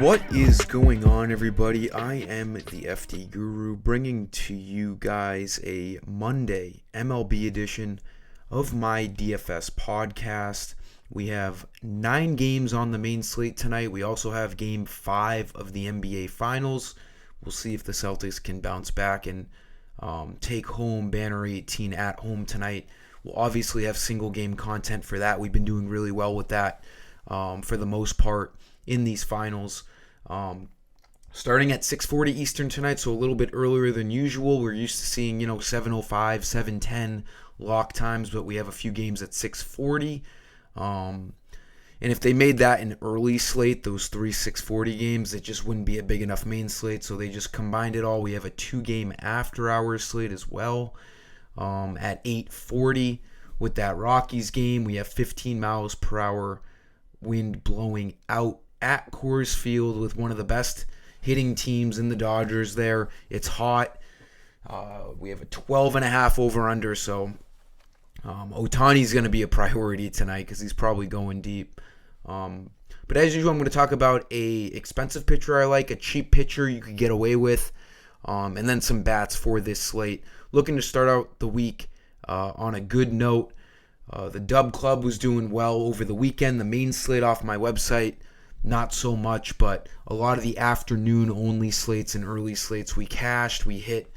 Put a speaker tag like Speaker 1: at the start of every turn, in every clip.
Speaker 1: What is going on, everybody? I am the FDGURU, bringing to you guys a Monday MLB edition of my DFS podcast. We have 9 games on the main slate tonight. We also have Game 5 of the NBA Finals. We'll see if the Celtics can bounce back and take home Banner 18 at home tonight. We'll obviously have single game content for that. We've been doing really well with that for the most part in these finals. Starting at 6:40 Eastern tonight, so a little bit earlier than usual. We're used to seeing 7:05, 7:10 lock times, but we have a few games at 6:40. And if they made that an early slate, those 3 6:40 games, it just wouldn't be a big enough main slate, so they just combined it all. We have a 2-game after-hours slate as well at 8:40 with that Rockies game. We have 15 miles per hour wind blowing out at Coors Field with one of the best hitting teams in the Dodgers there. It's hot. We have a 12.5 over-under, so Ohtani's going to be a priority tonight because he's probably going deep. But as usual, I'm going to talk about a expensive pitcher I like, a cheap pitcher you could get away with, and then some bats for this slate. Looking to start out the week on a good note. The Dub Club was doing well over the weekend. The main slate off my website, not so much, but a lot of the afternoon-only slates and early slates we cashed. We hit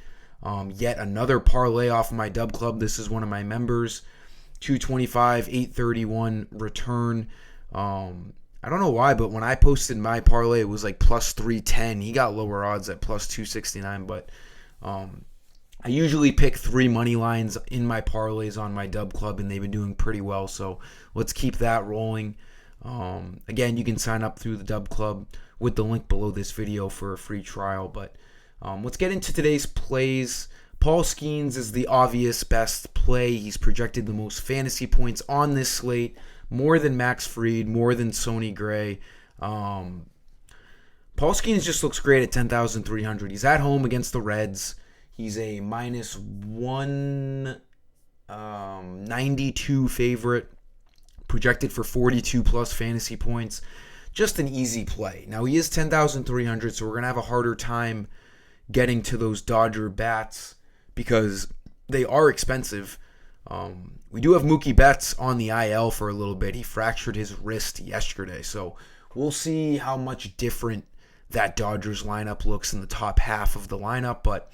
Speaker 1: yet another parlay off my Dub Club. This is one of my members. 225, 831 return. I don't know why, but when I posted my parlay, it was like plus 310. He got lower odds at plus 269, but I usually pick 3 money lines in my parlays on my Dub Club, and they've been doing pretty well, so let's keep that rolling. Again, you can sign up through the Dub Club with the link below this video for a free trial, but let's get into today's plays. Paul Skeens is the obvious best play. He's projected the most fantasy points on this slate, more than Max Fried, more than Sonny Gray. Paul Skeens just looks great at 10,300. He's at home against the Reds. He's a minus 192 favorite, projected for 42 plus fantasy points. Just an easy play. Now, he is 10,300, so we're going to have a harder time getting to those Dodger bats because they are expensive. We do have Mookie Betts on the IL for a little bit. He fractured his wrist yesterday, so we'll see how much different that Dodgers lineup looks in the top half of the lineup, but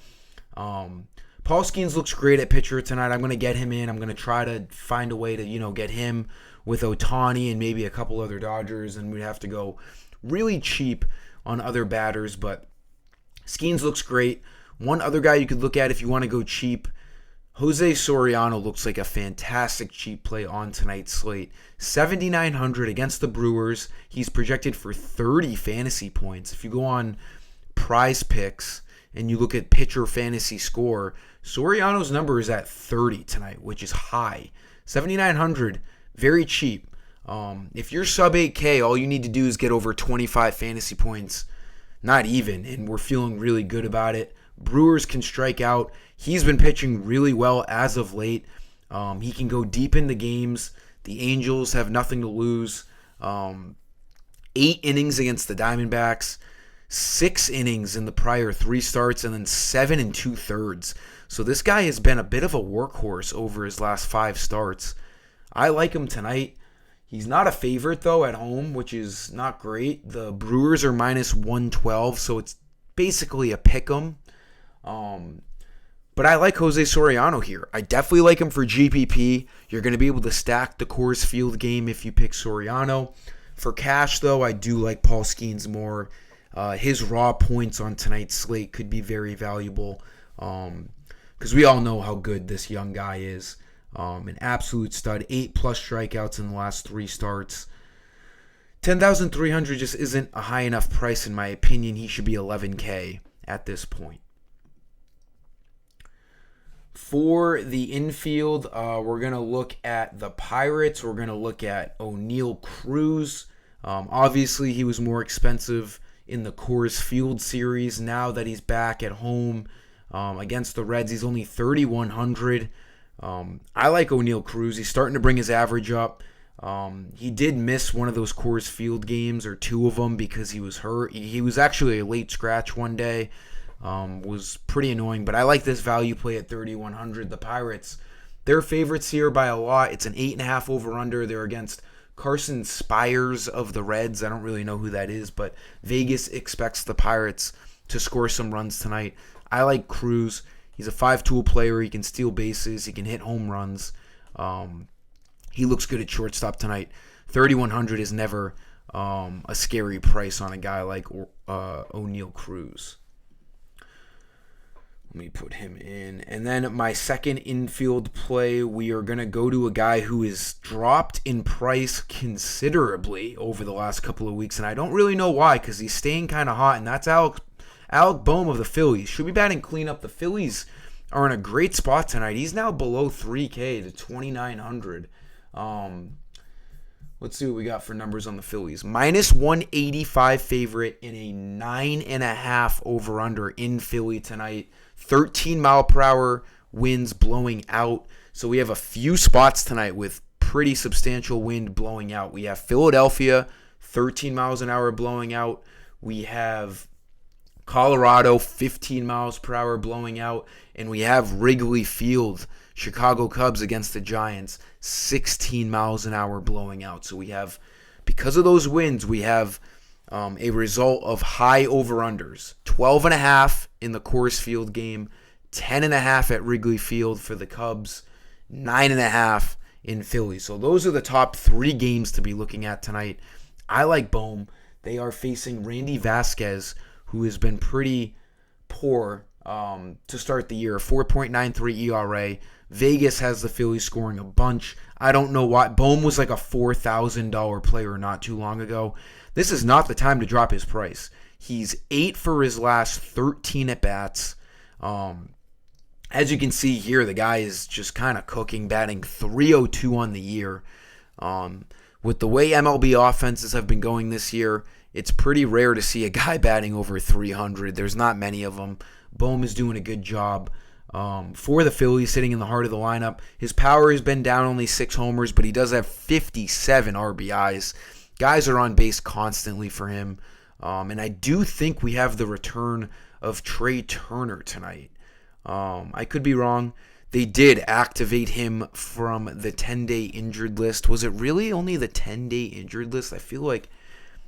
Speaker 1: Paul Skeens looks great at pitcher tonight. I'm going to get him in. I'm going to try to find a way to, get him with Ohtani and maybe a couple other Dodgers, and we'd have to go really cheap on other batters, but Skeens looks great. One other guy you could look at if you want to go cheap, Jose Soriano looks like a fantastic cheap play on tonight's slate. 7,900 against the Brewers. He's projected for 30 fantasy points. If you go on Prize Picks and you look at pitcher fantasy score, Soriano's number is at 30 tonight, which is high. 7,900, very cheap. If you're sub 8K, all you need to do is get over 25 fantasy points, not even, and we're feeling really good about it. Brewers can strike out. He's been pitching really well as of late. He can go deep into games. The Angels have nothing to lose. 8 innings against the Diamondbacks. 6 innings in the prior 3 starts, and then 7 2/3. So this guy has been a bit of a workhorse over his last 5 starts. I like him tonight. He's not a favorite, though, at home, which is not great. The Brewers are minus 112, so it's basically a pick 'em. But I like Jose Soriano here. I definitely like him for GPP. You're going to be able to stack the Coors Field game if you pick Soriano. For cash, though, I do like Paul Skeens more. His raw points on tonight's slate could be very valuable because we all know how good this young guy is. An absolute stud. 8+ strikeouts in the last 3 starts. 10,300 just isn't a high enough price in my opinion. He should be 11K at this point. For the infield, we're going to look at the Pirates. We're going to look at O'Neal Cruz. Obviously, he was more expensive in the Coors Field series. Now that he's back at home against the Reds, he's only 3,100. I like O'Neal Cruz. He's starting to bring his average up. He did miss one of those Coors Field games, or two of them, because he was hurt. He was actually a late scratch one day. Was pretty annoying, but I like this value play at 3,100. The Pirates, they're favorites here by a lot. It's an 8.5 over-under. They're against Carson Spires of the Reds. I don't really know who that is, but Vegas expects the Pirates to score some runs tonight. I like Cruz. He's a 5-tool player. He can steal bases. He can hit home runs. He looks good at shortstop tonight. 3,100 is never a scary price on a guy like O'Neal Cruz. Let me put him in. And then my second infield play, we are going to go to a guy who is dropped in price considerably over the last couple of weeks. And I don't really know why, because he's staying kind of hot. And that's Alec Boehm of the Phillies. Should be batting cleanup. The Phillies are in a great spot tonight. He's now below 3K to 2,900. Let's see what we got for numbers on the Phillies. Minus 185 favorite in a 9.5 over-under in Philly tonight. 13-mile-per-hour winds blowing out. So we have a few spots tonight with pretty substantial wind blowing out. We have Philadelphia, 13 miles an hour blowing out. We have Colorado, 15 miles per hour blowing out. And we have Wrigley Field, Chicago Cubs against the Giants, 16 miles an hour blowing out. So we have, because of those winds, we have a result of high over-unders. 12.5 in the Coors Field game, 10.5 at Wrigley Field for the Cubs, 9.5 in Philly. So those are the top three games to be looking at tonight. I like Boehm. They are facing Randy Vasquez, who has been pretty poor to start the year. 4.93 ERA. Vegas has the Phillies scoring a bunch. I don't know why. Boehm was like a $4,000 player not too long ago. This is not the time to drop his price. He's 8 for his last 13 at-bats. As you can see here, the guy is just kind of cooking, batting .302 on the year. With the way MLB offenses have been going this year, it's pretty rare to see a guy batting over 300. There's not many of them. Boehm is doing a good job for the Phillies, sitting in the heart of the lineup. His power has been down, only 6 homers, but he does have 57 RBIs. Guys are on base constantly for him. And I do think we have the return of Trey Turner tonight. I could be wrong. They did activate him from the 10-day injured list. Was it really only the 10-day injured list? I feel like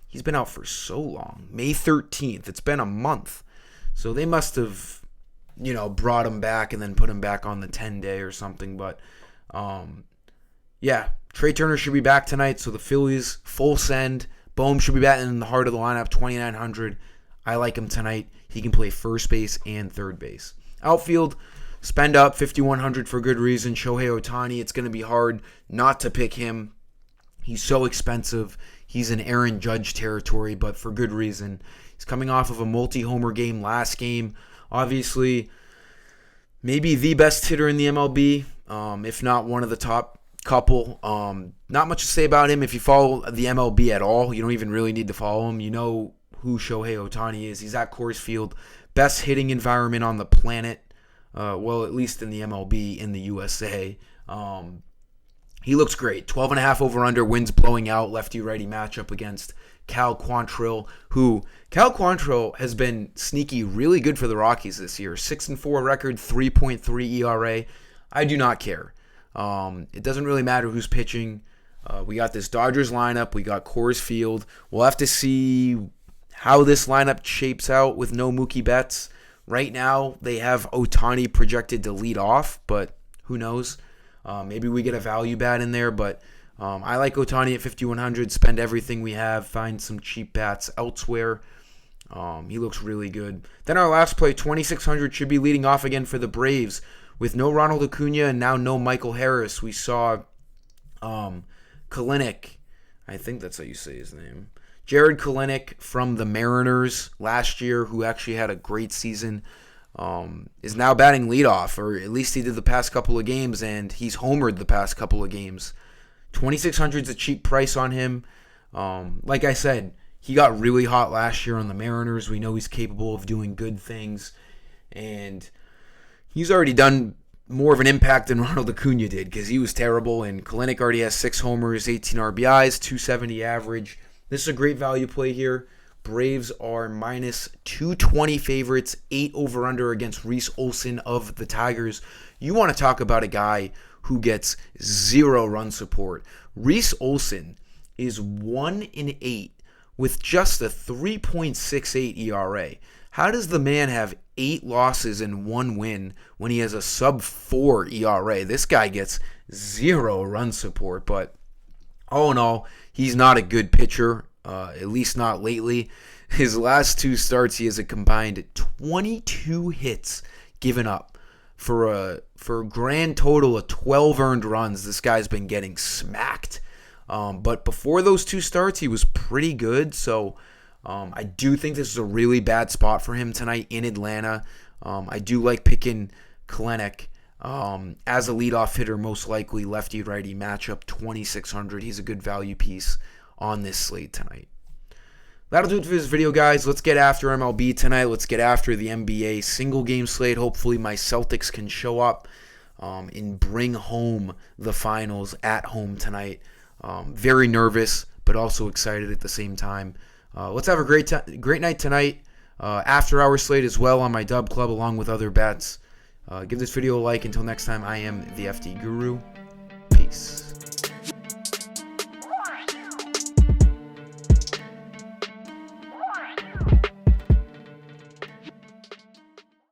Speaker 1: he's been out for so long. May 13th. It's been a month. So they must have, brought him back and then put him back on the 10-day or something. But, yeah, Trey Turner should be back tonight. So the Phillies, full send. Boehm should be batting in the heart of the lineup, 2,900. I like him tonight. He can play first base and third base. Outfield, spend up, 5,100 for good reason. Shohei Ohtani, it's going to be hard not to pick him. He's so expensive. He's in Aaron Judge territory, but for good reason. He's coming off of a multi-homer game last game. Obviously, maybe the best hitter in the MLB, if not one of the top couple. Not much to say about him. If you follow the MLB at all, you don't even really need to follow him. You know who Shohei Ohtani is. He's at Coors Field. Best hitting environment on the planet. Well, at least in the MLB, in the USA. He looks great. 12.5 over-under, winds blowing out, lefty-righty matchup against Cal Quantrill, who Cal Quantrill has been sneaky really good for the Rockies this year. 6-4 record, 3.3 ERA. I do not care. It doesn't really matter who's pitching. We got this Dodgers lineup. We got Coors Field. We'll have to see how this lineup shapes out with no Mookie Betts. Right now, they have Ohtani projected to lead off, but who knows? Maybe we get a value bat in there, but I like Ohtani at 5,100. Spend everything we have. Find some cheap bats elsewhere. He looks really good. Then our last play, 2,600, should be leading off again for the Braves. With no Ronald Acuna and now no Michael Harris, we saw Kalinick. I think that's how you say his name. Jared Kalinick from the Mariners last year, who actually had a great season, is now batting leadoff, or at least he did the past couple of games, and he's homered the past couple of games. 2,600 is a cheap price on him. Like I said, he got really hot last year on the Mariners. We know he's capable of doing good things, and he's already done more of an impact than Ronald Acuna did because he was terrible. And Kalenic already has 6 homers, 18 RBIs, 270 average. This is a great value play here. Braves are minus 220 favorites, 8 over-under against Reese Olson of the Tigers. You want to talk about a guy who gets 0 run support. Reese Olson is 1-8 with just a 3.68 ERA. How does the man have 8 losses and 1 win when he has a sub-4 ERA? This guy gets 0 run support, but all in all, he's not a good pitcher, at least not lately. His last 2 starts, he has a combined 22 hits given up for a grand total of 12 earned runs. This guy's been getting smacked. But before those 2 starts, he was pretty good, so I do think this is a really bad spot for him tonight in Atlanta. I do like picking Kalenic as a leadoff hitter, most likely lefty-righty matchup, 2,600. He's a good value piece on this slate tonight. That'll do it for this video, guys. Let's get after MLB tonight. Let's get after the NBA single-game slate. Hopefully my Celtics can show up and bring home the finals at home tonight. Very nervous, but also excited at the same time. Let's have a great night tonight. After hour slate as well on my Dub Club along with other bets. Give this video a like. Until next time, I am the FD Guru. Peace.